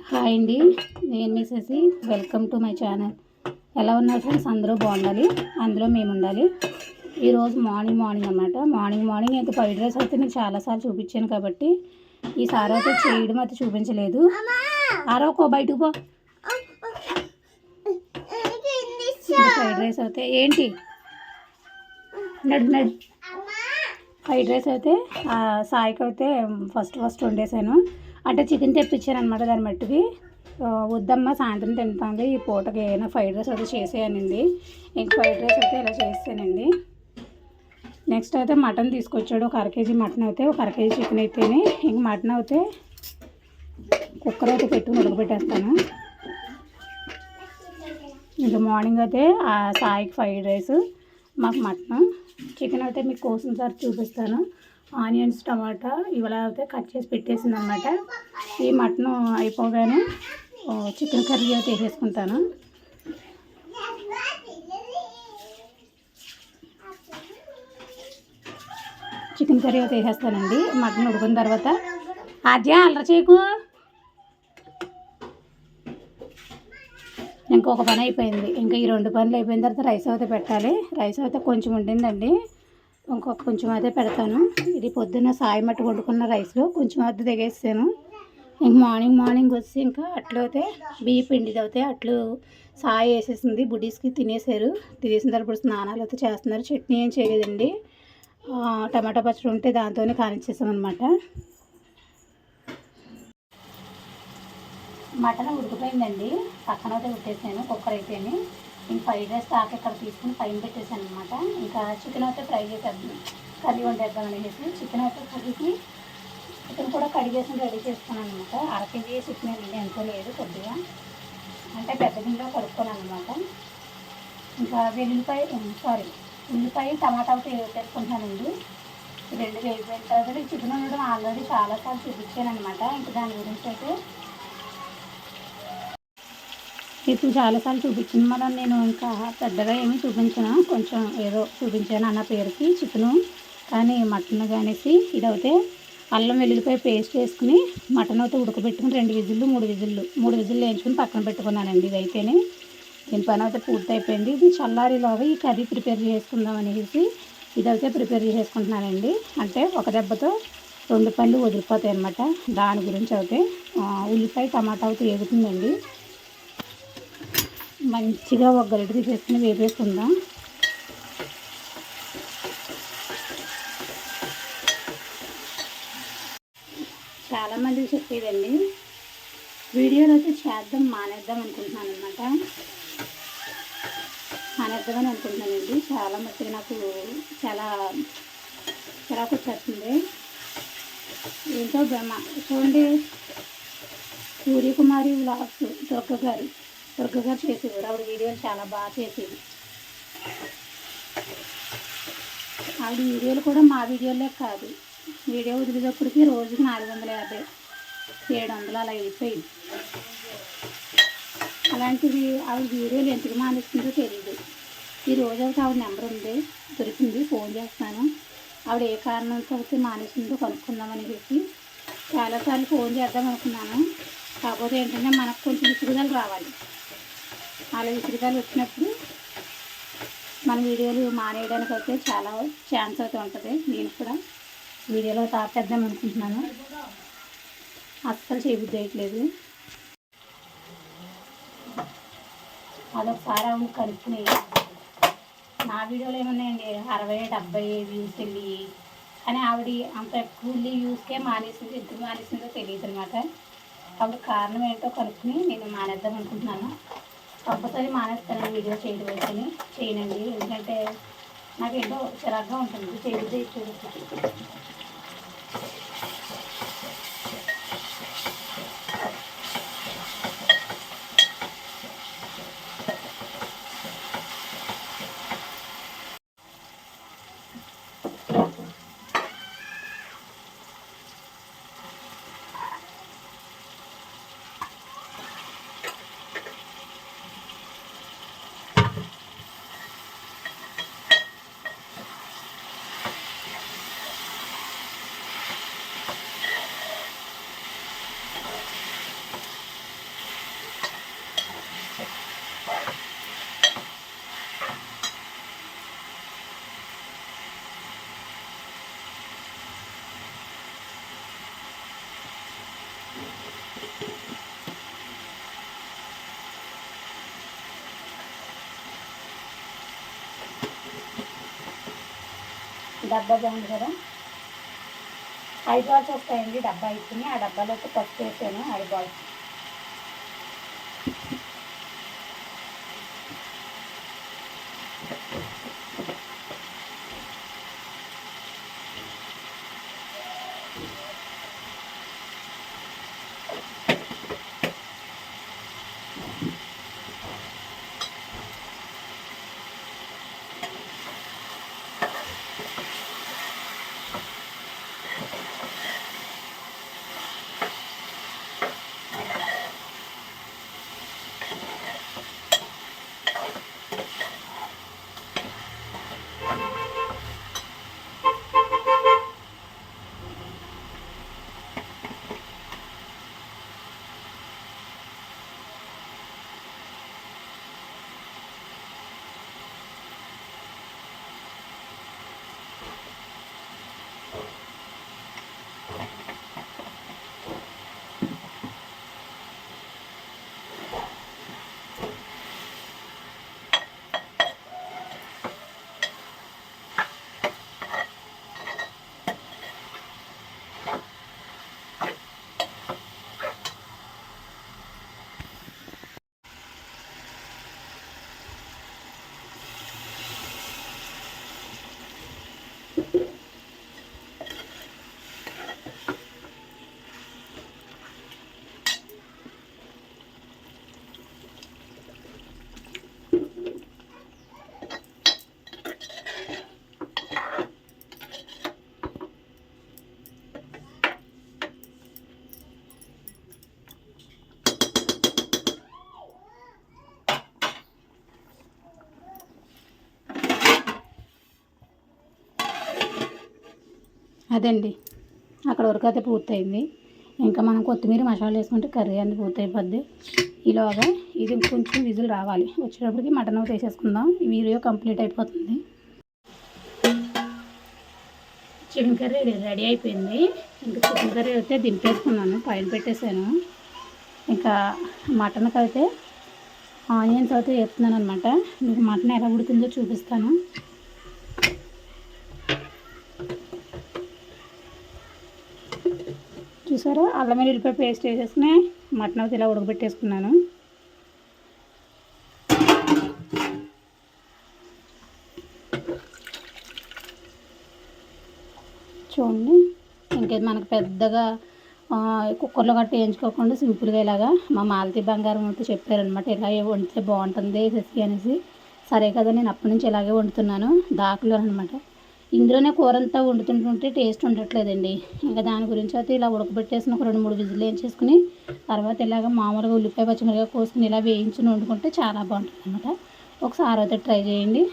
Hi అండి, నేను Mrs welcome to my channel. ఎలా ఉన్నారు ఫ్రెండ్స్? అందరూ బాగుండాలి, అందులో మేము ఉండాలి. ఈరోజు మార్నింగ్ అన్నమాట. మార్నింగ్ అయితే ఫ్రైడ్ రైస్ అయితే నేను చాలాసార్లు చూపించాను కాబట్టి ఈసారి అయితే చేయడం అయితే చూపించలేదు. ఆరోకో బయటకు పో. ఫ్రైడ్ రైస్ అయితే ఏంటి నడు ఫ్రైడ్ రైస్ అయితే సాయికి అయితే ఫస్ట్ వండేసాను. అంటే చికెన్ తెప్పించాను అనమాట. దాన్ని మట్టుకి వద్దమ్మా సాయంత్రం తింటాంది, ఈ పూటకి ఏమైనా ఫ్రైడ్ రైస్ అయితే చేసేయానండి. ఇంక ఫ్రైడ్ రైస్ అయితే ఇలా చేసానండి. నెక్స్ట్ అయితే మటన్ తీసుకొచ్చాడు, ఒక అర కేజీ మటన్ అయితే, ఒక అర కేజీ చికెన్ అయితేనే. ఇంక మటన్ అయితే కుక్కర్ అయితే పెట్టుకుని ఉడకబెట్టేస్తాను. ఇంకా మార్నింగ్ అయితే సాయికి ఫ్రైడ్ రైస్, మాకు మటన్. చికెన్ అయితే మీకు కోసం సార్ చూపిస్తాను. ఆనియన్స్, టమాటా ఇవాళ అయితే కట్ చేసి పెట్టేసింది అనమాట. ఈ మటన్ అయిపోగానే చికెన్ కర్రీ అయితే వేసేసుకుంటాను. చికెన్ కర్రీ అయితే వేసేస్తానండి. మటన్ ఉడికిన తర్వాత ఆద్య అల్లరి చేయకు. ఇంకొక పని అయిపోయింది. ఇంకా ఈ 2 పనులు అయిపోయిన తర్వాత రైస్ అయితే పెట్టాలి. రైస్ అయితే కొంచెం ఉండిందండి, ఇంకొక కొంచెం అయితే పెడతాను. ఇది పొద్దున్న సాయి మట్టి వండుకున్న రైస్లో కొంచెం అయితే దిగేసాను. ఇంక మార్నింగ్ వచ్చి ఇంకా అట్లు అయితే బియ్య పిండిది అయితే అట్లు సాయి వేసేసింది. బుడ్డీస్కి తినేసారు. తినేసిన తర్వాత ఇప్పుడు స్నానాలు అయితే చేస్తున్నారు. చట్నీ ఏం చేయలేదండి, టమాటా పచ్చడి ఉంటే దాంతోనే కానిచ్చేసాం అనమాట. మటన్ ఉడికిపోయిందండి, పక్కన అయితే పెట్టేసాను కుక్కర్ అయితేనే. ఇంక ఫ్రైడ్ రైస్ తాక ఇక్కడ తీసుకుని పైన పెట్టేసాను అనమాట. ఇంకా చికెన్ అయితే ఫ్రై చేసేద్దాం, కర్రీ వండేద్దాం అనేసి చికెన్ అయితే చికెన్ కూడా కడిగేసి రెడీ చేసుకున్నాను అనమాట. అర కేజీ చికెన్ అండి, ఎంతో లేదు, కొద్దిగా అంటే పెద్ద గిన్నెలో కడుక్కున్నాను అనమాట. ఇంకా ఉల్లిపాయ టమాటా అయితే వేసుకుంటానండి. 2 వేగిపోయిన తర్వాత చికెన్ ఉండడం ఆల్రెడీ చాలాసార్లు చూపించాను అనమాట. ఇంకా దాని గురించి అయితే ఇప్పుడు చాలాసార్లు చూపించాను. మనం నేను ఇంకా పెద్దగా ఏమీ చూపించాను, కొంచెం ఏదో చూపించాను అన్న పేరుకి చికెను. కానీ మటన్ కానేసి ఇదైతే అల్లం వెల్లుల్లిపాయ పేస్ట్ వేసుకుని మటన్ అయితే ఉడకబెట్టుకుని 2 విజిల్లు 3 విజిల్లు వేయించుకుని పక్కన పెట్టుకున్నానండి. ఇదైతేనే దీని పని అయితే పూర్తి అయిపోయింది. ఇది చల్లారిలోగా ఈ కర్రీ ప్రిపేర్ చేసుకుందాం అనేసి ఇదైతే ప్రిపేర్ చేసుకుంటున్నానండి. అంటే ఒక దెబ్బతో 2 పళ్ళు వదిలిపోతాయి అన్నమాట. దాని గురించి అయితే ఉల్లిపాయ టమాటా అయితే వేగుతుందండి. మంచిగా ఒక గరిటె తీసేసుకుని వేపేసుకుందాం. చాలామంది చెప్పేదండి, వీడియోలు అయితే మానేద్దామని అనుకుంటున్నానండి. చాలా మట్టుగా నాకు చాలా చిరాకు వచ్చేస్తుంది. ఏంటో బ్రహ్మ చూడండి, సూర్యకుమారి వ్లాగ్స్ దుర్గ గారు చేసేది, ఆవిడ వీడియోలు చాలా బాగా చేసేది. ఆవిడ వీడియోలు కూడా మా వీడియోలే కాదు, వీడియో వదిలేటప్పటికి రోజుకి 450 700 అలా అయిపోయింది. అలాంటివి ఆవిడ వీడియోలు ఎందుకు మానేస్తుందో తెలియదు. ఈరోజు అయితే ఆవిడ నెంబర్ దొరికింది, ఫోన్ చేస్తాను. ఆవిడ ఏ కారణంతో అయితే మానేసిందో కనుక్కుందామని చెప్పి చాలాసార్లు ఫోన్ చేద్దాం అనుకున్నాను. కాకపోతే ఏంటంటే మనకు కొంచెం విసుగుదల రావాలి. అలా విసుగుదల వచ్చినప్పుడు మన వీడియోలు మానేయడానికి అయితే చాలా ఛాన్స్ అయితే ఉంటుంది. నేను కూడా వీడియోలో తాపేద్దాం అనుకుంటున్నాను, అస్సలు చేయబుద్ధి వేయట్లేదు. అదొకసారి ఆవిడ కలుపుకుని నా వీడియోలు ఏమున్నాయండి 60-70 వ్యూస్ వెళ్ళి, కానీ ఆవిడ అంత ఎక్కువ వ్యూస్కే మానేసింది. ఎందుకు మానేసిందో తెలియదు అనమాట. ఆవిడ కారణం ఏంటో కనుక్కుని నేను మానేద్దాం అనుకుంటున్నాను. కంపల్సరీ మానేస్తాను వీడియో చేయనండి, ఎందుకంటే నాకు ఏంటో చిరాగ్గా ఉంటుంది, చేయబుద్ధి చూపిస్తుంది. డబ్బా బాగుంది కదా, 5 బాల్స్ వస్తాయండి. డబ్బా ఇచ్చింది, ఆ డబ్బాలో పసుపు వేసాను 5 బాల్స్. అదండి, అక్కడ వరకు అయితే పూర్తయింది. ఇంకా మనం కొత్తిమీర మసాలా వేసుకుంటే కర్రీ అన్నీ పూర్తయిపోద్ది. ఈలోగా ఇది కొంచెం విజిల్ రావాలి, వచ్చేటప్పటికి మటన్ వేసేసుకుందాం. ఈ వీడియో కంప్లీట్ అయిపోతుంది. చికెన్ కర్రీ రెడీ అయిపోయింది. ఇంకా చికెన్ కర్రీ అయితే దింపేసుకున్నాను, పైన పెట్టేశాను. ఇంకా మటన్కి అయితే ఆనియన్స్ అయితే వేస్తున్నాను అనమాట. మీకు మటన్ ఎలా ఉడికిందో చూపిస్తాను. చూసారా, అల్లం వెల్లుల్లిపాయ పేస్ట్ వేసేసుకుని మటన్ అయితే ఇలా ఉడకబెట్టేసుకున్నాను. చూడండి, ఇంకేది మనకు పెద్దగా కుక్కర్లో గట్ట వేయించుకోకుండా సింపుల్గా ఇలాగా మా మాలతీ బంగారం అయితే చెప్పారనమాట, ఇలా వండితే బాగుంటుంది రెసిపీ అనేసి. సరే కదా, నేను అప్పటి నుంచి ఇలాగే వండుతున్నాను దాకులో అనమాట. ఇందులోనే కూర అంతా వండుతుంటుంటే టేస్ట్ ఉండట్లేదండి. ఇంకా దాని గురించి అయితే ఇలా ఉడకబెట్టేసిన ఒక 2-3 విజిల్ వేయించేసుకుని తర్వాత ఇలాగ మామూలుగా ఉల్లిపాయ పచ్చిమిరపకాయ కోసుకుని ఇలా వేయించుని వండుకుంటే చాలా బాగుంటుంది అనమాట. ఒకసారి అయితే ట్రై చేయండి.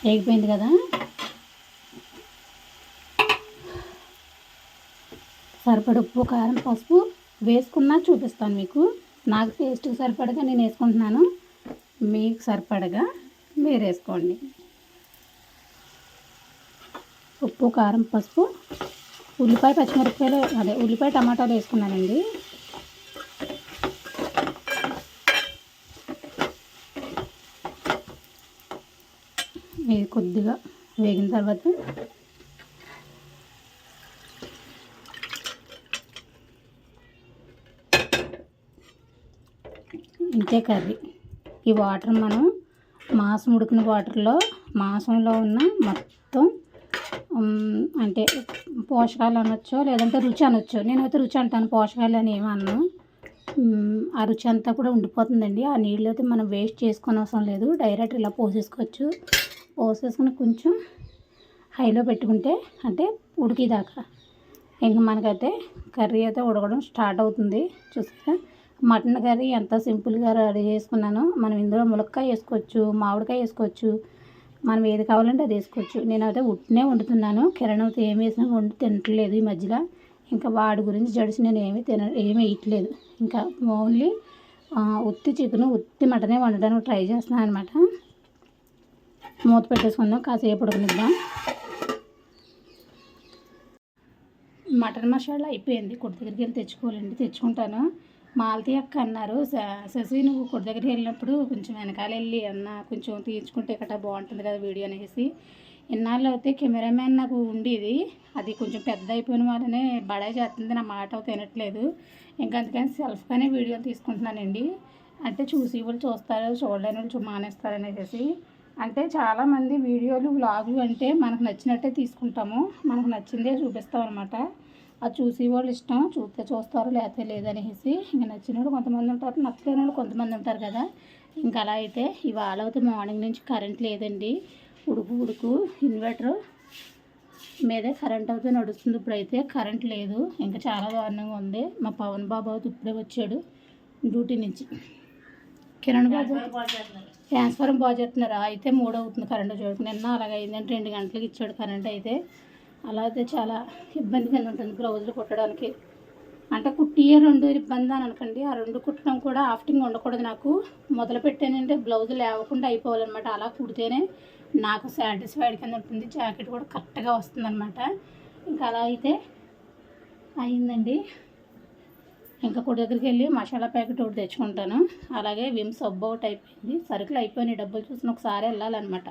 వేగిపోయింది కదా, సరిపడ ఉప్పు కారం పసుపు వేసుకున్నా చూపిస్తాను మీకు. నాకు టేస్ట్కి సరిపడగా నేను వేసుకుంటున్నాను, మీకు సరిపడగా మీరు వేసుకోండి. ఉప్పు కారం పసుపు, ఉల్లిపాయ పచ్చిమిరపకాయలు ఉల్లిపాయ టమాటాలు వేసుకున్నానండి. ఇది కొద్దిగా వేగిన తర్వాత ఇంతే కర్రీ. ఈ వాటర్ మనం మాంసం ఉడికిన వాటర్లో మాంసంలో ఉన్న మొత్తం అంటే పోషకాలు అనొచ్చో లేదంటే రుచి అనొచ్చు. నేనైతే రుచి అంటాను, పోషకాలు అని ఏమన్నాను. ఆ రుచి అంతా కూడా ఉండిపోతుందండి. ఆ నీళ్ళు అయితే మనం వేస్ట్ చేసుకునే అవసరం లేదు, డైరెక్ట్ ఇలా పోసేసుకుని కొంచెం హైలో పెట్టుకుంటే అంటే ఉడికిదాకా ఇంక మనకైతే కర్రీ అయితే ఉడకడం స్టార్ట్ అవుతుంది. చూసారా, మటన్ కర్రీ ఎంత సింపుల్గా రెడీ చేసుకున్నాను. మనం ఇందులో ములక్కాయ వేసుకోవచ్చు, మామిడికాయ వేసుకోవచ్చు, మనం ఏది కావాలంటే అది వేసుకోవచ్చు. నేనైతే ఉట్టినే వండుతున్నాను. కిరణ్ అయితే ఏమి వేసినా వండి తినట్లేదు ఈ మధ్యలో. ఇంకా వాడి గురించి జడిసి నేను ఏమీ వేయట్లేదు. ఇంకా ఓన్లీ ఉత్తి చికెను ఉత్తి మటనే వండడానికి ట్రై చేస్తున్నాను అనమాట. మూత పెట్టేసుకుందాం, కాసేపు ఉడకనిద్దాం. మటన్ మసాలా అయిపోయింది, కొట్టు దగ్గరికి వెళ్ళి తెచ్చుకోవాలండి, తెచ్చుకుంటాను. మాలతి అక్క అన్నారు, శశి నువ్వు కొట్టు దగ్గరికి వెళ్ళినప్పుడు కొంచెం వెనకాల వెళ్ళి అన్న కొంచెం తీర్చుకుంటే కట్టా బాగుంటుంది కదా వీడియో అనేసి. ఇన్నాళ్ళు అయితే కెమెరామ్యాన్ నాకు ఉండేది, అది కొంచెం పెద్ద అయిపోయిన వాళ్ళనే బడాయి చేస్తుంది, నా మాట తినట్లేదు. ఇంకా అందుకని సెల్ఫ్గానే వీడియో తీసుకుంటున్నానండి. అంటే చూసి వాళ్ళు చూస్తారు, చూడలేని వాళ్ళు మానేస్తారు అనేసి. అంటే చాలామంది వీడియోలు వ్లాగులు అంటే మనకు నచ్చినట్టే తీసుకుంటాము, మనకు నచ్చిందే చూపిస్తాం అనమాట. అది చూసి వాళ్ళు ఇష్టం, చూస్తే చూస్తారు లేకపోతే లేదనేసి. ఇంకా నచ్చిన వాళ్ళు కొంతమంది ఉంటారు, నచ్చలేని వాళ్ళు కొంతమంది ఉంటారు కదా. ఇంకా అలా అయితే ఇవాళ అయితే మార్నింగ్ నుంచి కరెంట్ లేదండి, ఉడుకు ఇన్వర్టర్ మీదే కరెంట్ అయితే నడుస్తుంది. ఇప్పుడైతే కరెంట్ లేదు, ఇంకా చాలా దారుణంగా ఉంది. మా పవన్ బాబు అయితే ఇప్పుడే వచ్చాడు డ్యూటీ నుంచి. కిరణ్ బాబు ట్రాన్స్ఫారం బాగా చేస్తున్నారా, అయితే 3 అవుతుంది కరెంట్ చూడకు. నిన్న అలాగైందంటే 2 గంటలకు ఇచ్చాడు కరెంట్. అయితే అలా అయితే చాలా ఇబ్బందిగా ఉంటుంది బ్లౌజులు కుట్టడానికి. అంటే కుట్టియే 2 ఇబ్బంది అని అనకండి, ఆ 2 కుట్టడం కూడా ఆఫ్టింగ్ ఉండకూడదు. నాకు మొదలు పెట్టానంటే బ్లౌజు లేవకుండా అయిపోవాలన్నమాట. అలా కుడితేనే నాకు సాటిస్ఫైడ్ కింద ఉంటుంది, జాకెట్ కూడా కరెక్ట్గా వస్తుందన్నమాట. ఇంకా అలా అయితే అయిందండి. ఇంకా కొడి దగ్గరికి వెళ్ళి మసాలా ప్యాకెట్ ఒకటి తెచ్చుకుంటాను. అలాగే విమ్ సబ్బు ఒకటి అయిపోయింది, సరుకులు అయిపోయినాయి, డబ్బులు చూసిన ఒకసారి వెళ్ళాలన్నమాట.